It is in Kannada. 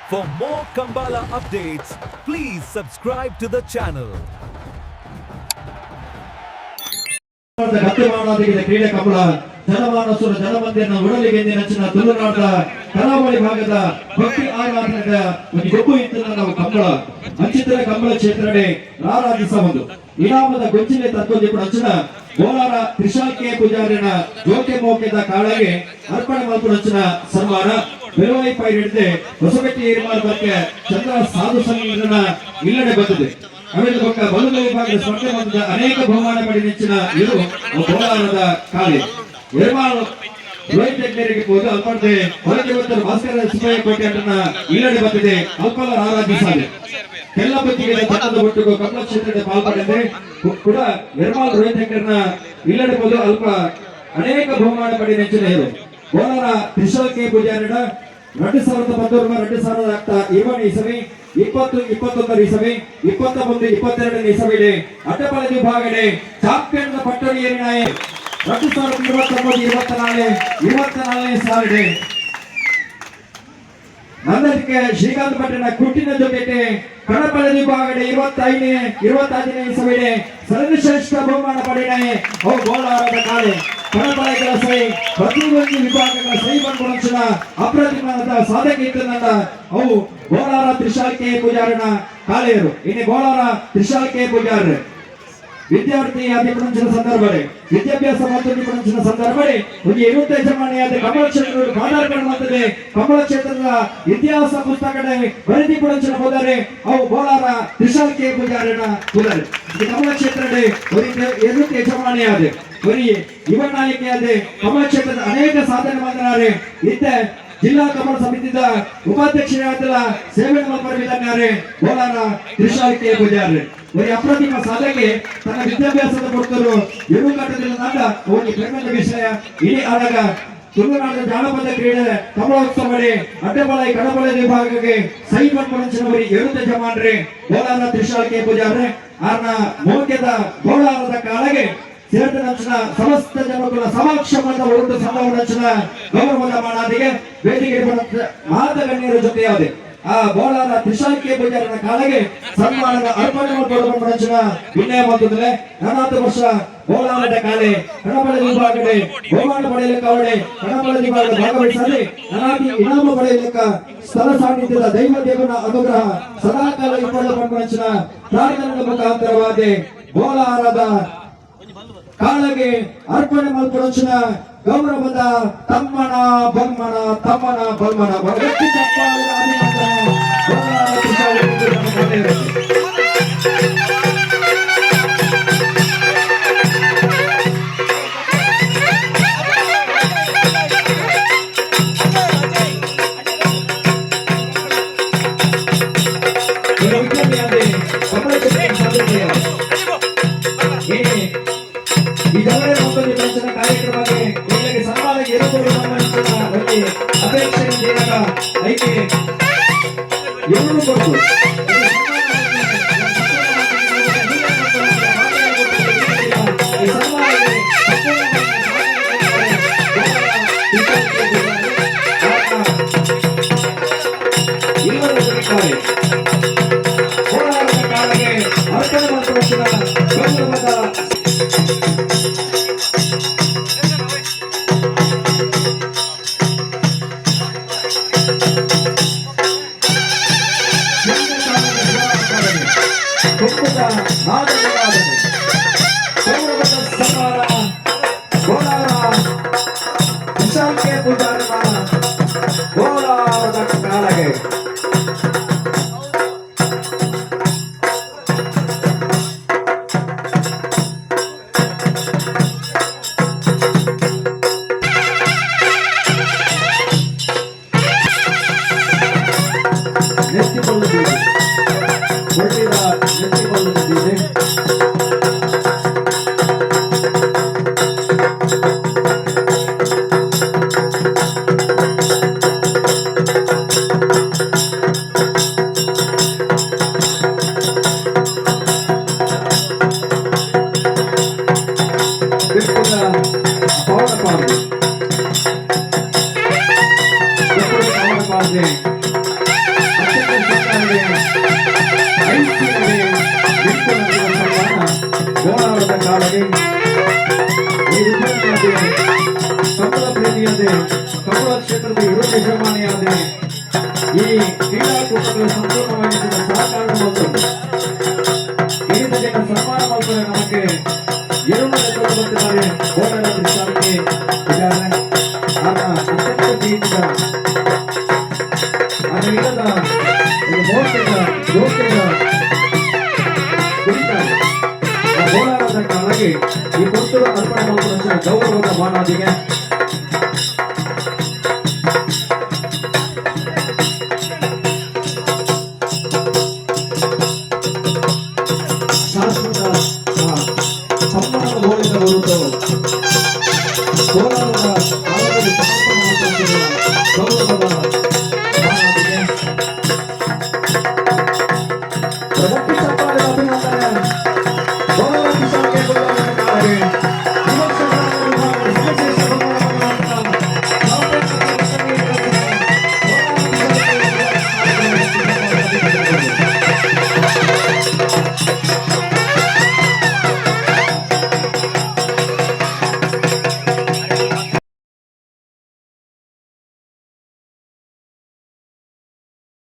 For more Kambala updates, please subscribe to the channel. ಕ್ರೀಡೆ ಕಂಬಳ ಜನಮಾನಸುರ ಜನಮಂದಿರ ಉಡಲಿಗೆ ನೆಚ್ಚಿನ ತುಳುನಾಡ ಕರಾವಳಿ ಭಾಗದ ಭಕ್ತಿ ಆರಾಧನೆಯ ಒಂದು ಗೊಬ್ಬು ಇತ್ತು ನಾವು ಕಂಬಳ ಅಂಚಿತರ ಕಂಬಳ ಕ್ಷೇತ್ರಡೆ ರಾರಾಜಿಸ ಒಂದು ಇನಾಮದ ಗೊಂಚಿಲೆ ತಕ್ಕೊಂದು ಅಂಚಿನ ಗೋಲಾರ ತ್ರಿಶಾಲ್ಕೆ ಪೂಜಾರಿನ ಜೋಕೆ ಮೋಕೆದ ಕಾಳಗೆ ಅರ್ಪಣೆ ಮಾಡ್ಕೊಂಡ ಸನ್ಮಾನ ಬೆಳವೈ ಪೈ ಹಿಡಿದೆ ಹೊಸಬೆಟ್ಟಿ ಏರ್ಮಾರ್ ಬಗ್ಗೆ ಚಂದ್ರ ಸಾಧು ಸಂಘಟನ ಇಲ್ಲಡೆ ಬಂದಿದೆ ಆಮೇಲೆ ಬಲುಗ ವಿಭಾಗದ ಸ್ಪರ್ಧೆ ಮಾಡಿದ ಅನೇಕ ಬಹುಮಾನ ಪಡಿ ನೆಚ್ಚಿನ ಇರು ಗೋಲಾರದ ಕಾಳೆ ಎರ್ಮಾಳ್ ರೋಹಿತ್ ಹೆಗ್ಗೇರಿಗೆ ಹೋದ ಅಲ್ಪಡೆ ಹೊರಗೆ ಬಂದರು ಭಾಸ್ಕರ ಸಿಪಾಯಿ ಕೋಟೆ ಅನ್ನ ಇಲ್ಲಡೆ ಬಂದಿದೆ ಅಲ್ಪಲ ಆರಾಧಿಸಾದೆ ಕೆಲ್ಲ ಬತ್ತಿಗೆ ತಂಡದ ಒಟ್ಟಿಗೆ ಕಮಲ ಕ್ಷೇತ್ರದ ಪಾಲ್ಪಟ್ಟಿದೆ ಕೂಡ ಎರ್ಮಾಳ್ ರೋಹಿತ್ ಹೆಗ್ಗೇರ್ನ ಇಲ್ಲಡೆ ಹೋದ ಅಲ್ಪ ಅನೇಕ ಬಹುಮಾನ ಪಡಿ ನೆಚ್ಚಿನ ಇರು ಗೋಲಾರ ತ್ರಿಶಾಲ್ಕೆ ಪೂಜಾರಿನ 2013 2021 ಇಸವಿ 2021 ಇಸವಿ 21 22 ಇಸವಿಡೆ ಅಡ್ಡಪಾಲ ವಿಭಾಗಡೆ ಚಾಂಪಿಯನ್ ಪಟ್ಟಣಿ ಏರಿನಾಯೆ 2023 24 ಸಾಲಿಡೆ ನಂದಕ್ಕೆ ಶ್ರೀಕಾಂತ್ ಪಟ್ಟಣ ಕುಟ್ಟಿನ ಜೊತೆಗೆ ಕಣಪಳ ವಿಭಾಗಡೆ 25 ಇಸವಿಡೆ ಸರ್ವಶ್ರೇಷ್ಠ ಬಹುಮಾನ ಪಡೆನಾಯೆ ಓ ಗೋಲಾರದ ಕಾಳೆ ಕಣಪಳ ಸೈ ಪ್ರತಿಯೊಂದು ವಿಭಾಗಗಳ ಸೈ ಬಂದ್ಕೊಳ ಅಪ್ರತಿಮಾನದ ಸಾಧನೆ ಇತ್ತನಲ್ಲ ಅವು ಗೋಲಾರ ತ್ರಿಶಾಲ್ಕೆ ಪೂಜಾರನ ಕಾಳೆಯರು ಇನ್ನು ಗೋಲಾರ ತ್ರಿಶಾಲ್ಕೆ ಪೂಜಾರ ವಿದ್ಯಾರ್ಥಿ ಅಧಿಪಡಿಸಿದ ಸಂದರ್ಭದಲ್ಲಿ ವಿದ್ಯಾಭ್ಯಾಸ ಮತ್ತು ಸಂದರ್ಭದಲ್ಲಿ ಒಂದು 20 ಜಮಾನೆಯಾದ ಕಮಲ ಕ್ಷೇತ್ರದ ಬಾದಾರ್ಗಣ ಮಾಡ್ತದೆ ಕಮಲ ಕ್ಷೇತ್ರದ ಇತಿಹಾಸ ಪುಸ್ತಕದ ವರದಿ ಪಡಿಸಿದ ಹೋದರೆ ಅವು ಗೋಲಾರ ತ್ರಿಶಾಲ್ಕೆ ಪೂಜಾರನ ಹೋದರೆ ಈ ಕಮಲ ಕ್ಷೇತ್ರದ ಒಂದು 20 ಜಮಾನೆಯಾದ ಬರೀ ಯುವ ನಾಯಕಿಯಾದ ಕಮಲ ಕ್ಷೇತ್ರದ ಅನೇಕ ಸಾಧನೆ ಮಾಡಿದ್ದಾರೆ ಇತ್ತ ಜಿಲ್ಲಾ ಕಮಲ ಸಮಿತಿದ ಉಪಾಧ್ಯಕ್ಷರಾದ ಸೇವೆ ಮಾಡಿದ್ದಾರೆ ಗೋಲಾರ ತ್ರಿಶಾಲ್ಕೆ ಪೂಜಾರಿ ಬರೀ ಅಪ್ರತಿಮ ಸಾಧನೆಗೆ ತನ್ನ ವಿದ್ಯಾಭ್ಯಾಸದ ಕೊಡ್ತರು ಎರುಕಾಟದಲ್ಲಿ ನಾಡ ಒಂದು ಪ್ರೇಮದ ವಿಷಯ ಇಡೀ ಆದಾಗ ತುಳುನಾಡಿನ ಜಾನಪದ ಕ್ರೀಡೆ ಕಮಲೋತ್ಸವಡೆ ಅಡ್ಡಬಾಳೈ ಕಣಬಳ ವಿಭಾಗಕ್ಕೆ ಸೈ ಮಾಡ್ಕೊಂಡವರಿ 20 ಜಮಾನ್ರೆ ಗೋಲಾರ ತ್ರಿಶಾಲ್ಕೆ ಪೂಜಾರಿ ಆರ್ನ ಮೋಕ್ಯದ ಗೋಲಾರದ ಕಾಳಗೆ ಸೇರಿದ ನಂತರ ಸಮಸ್ತ ಜನಗಳ ಸಮಕ್ಷಮದ ಒಂದು ಸಂಭವನ ಗೌರವದ ಮಾಡಾದಿಗೆ ವೇದಿಕೆ ಮಾತಗಣ್ಯರ ಜೊತೆಯಾದೆ ಆ ಗೋಲಾರ ತ್ರಿಶಾಲ್ಕೆ ಪೂಜಾರನ ಕಾಲಗೆ ಸನ್ಮಾನದ ಅರ್ಪಣೆ ಮಾಡಿಕೊಂಡ ವಿನಯ ಬಂದಿದೆ 40 ವರ್ಷ ಗೋಲಾರದ ಕಾಲೆ ಕಣಬಳ ವಿಭಾಗಡೆ ಬಹುಮಾನ ಪಡೆಯಲಿಕ್ಕೆ ಅವಳೆ ಕಣಬಳ ವಿಭಾಗದ ಭಾಗವಹಿಸದೆ ಇನಾಮ ಪಡೆಯಲಿಕ್ಕೆ ಸ್ಥಳ ಸಾನ್ನಿಧ್ಯದ ದೈವ ದೇವನ ಅನುಗ್ರಹ ಸದಾಕಾಲ ಇಪ್ಪಡ ಪ್ರಾರ್ಥನೆಗಳ ಮುಖಾಂತರವಾದ ಗೋಲಾರದ ಕಾಲಗೆ ಅರ್ಪಣೆ ಮಾಡಿಕೊಂಡ ಗೌರವದ ತಮ್ಮನ ಬಲ್ಮನ ವ್ಯಕ್ತಿ ಚಪ್ಪಾಳೆಯ ಅಭಿನಂದನೆ ಗೋಲಾರ ತ್ರಿಶಾಲ್ಕೆ ಈ ಗೌರವ ಕಾರ್ಯಕ್ರಮಕ್ಕೆ ಇಲ್ಲಿಗೆ ಸನ್ಮಾನಕ್ಕೆ ಅಪೇಕ್ಷೆ ಐಕೆ ಎಲ್ಲರೂ ಕೊಟ್ಟು ಎಲ್ಲರೂ ಕೊಡುತ್ತಾರೆ ಹೋರಾಟದ ಕಾಲಕ್ಕೆ ಅರ್ಪಣೆ ಮಾಡಿಕೊಳ್ಳುವ ಗೌರವದ ತ್ರಿಶಾಲ್ಕೆ ಪೂಜಾರನ ಗೋಲಾರದ ಕಾಲಗೆ ನೆಚ್ಚಿಕೊಳ್ಳುತ್ತಿದೆ ಕಾಲಗೆ ಐಸಿನಲ್ಲಿ ನಿಂತುಕೊಂಡಿರುವ ಸನ್ಮಾನ ಗೋಳಾರದ ಕಾಲಗೆ ಈ ವಿದ್ಯಾರ್ಥಿಯಾದೆ ಕಮಲ ಪ್ರೇಮಿಯಾದೆ ಕಮಲ ಕ್ಷೇತ್ರದ ವಿರೋಧ ಯಜಮಾನಿಯಾದೆ ಈ ಕ್ರೀಡಾಕೂಟಗಳು ಸಂಪೂರ್ಣವಾಗಿಸಿದ ಸಹಕಾರ ಮತ್ತು ವಿವಿಧ ಜನ ಸನ್ಮಾನ ಮಾಡ್ತಾರೆ ನಮಗೆ ಎರಡು ಬರ್ತಿದ್ದಾರೆ ಗೋಳಾರದ ಸ್ಥಾನಕ್ಕೆ ಇದ್ದಾರೆ ಆತ ಅತ್ಯಂತ ಪ್ರೀತಿದ ಅದರಿಂದ ಒಂದು ಮೋಸದ ದೋಷದ ಕುರಿತ ಗೋಳಾರದ ಕಾಲಕ್ಕೆ ಈ ಪುಸ್ತಕ ಅರ್ಪಣೆ ಮಾಡುವ ಗೌರವದ ಮಾನವರಿಗೆ